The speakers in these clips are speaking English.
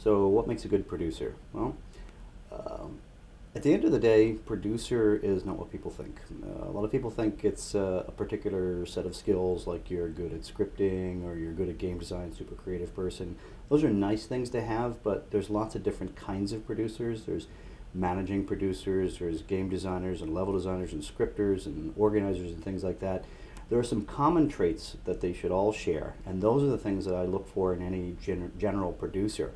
So what makes a good producer? Well, um, at the end of the day, producer is not what people think. A lot of people think it's a particular set of skills, like you're good at scripting or you're good at game design, super creative person. Those are nice things to have, but there's lots of different kinds of producers. There's managing producers, there's game designers and level designers and scripters and organizers and things like that. There are some common traits that they should all share, and those are the things that I look for in any general producer.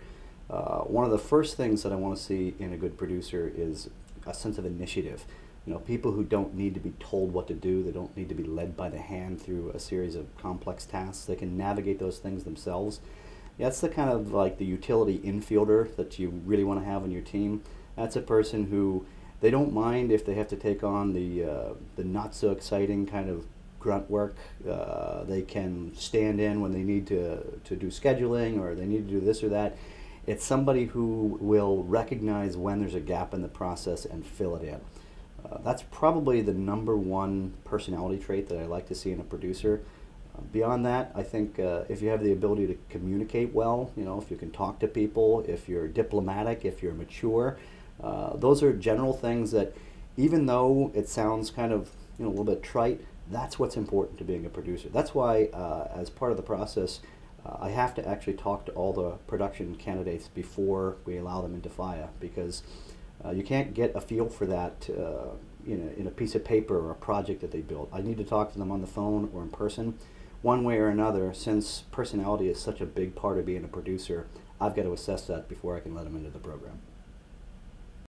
One of the first things that I want to see in a good producer is a sense of initiative. You know, people who don't need to be told what to do, they don't need to be led by the hand through a series of complex tasks. They can navigate those things themselves. That's the kind of like the utility infielder that you really want to have on your team. That's a person who they don't mind if they have to take on the not so exciting kind of grunt work. They can stand in when they need to do scheduling or they need to do this or that. It's somebody who will recognize when there's a gap in the process and fill it in. That's probably the #1 personality trait that I like to see in a producer. Beyond that, I think if you have the ability to communicate well, you know, if you can talk to people, if you're diplomatic, if you're mature, those are general things that, even though it sounds kind of, you know, a little bit trite, that's what's important to being a producer. That's why, as part of the process, I have to actually talk to all the production candidates before we allow them into FIEA, because you can't get a feel for that in a piece of paper or a project that they built. I need to talk to them on the phone or in person. One way or another, since personality is such a big part of being a producer, I've got to assess that before I can let them into the program.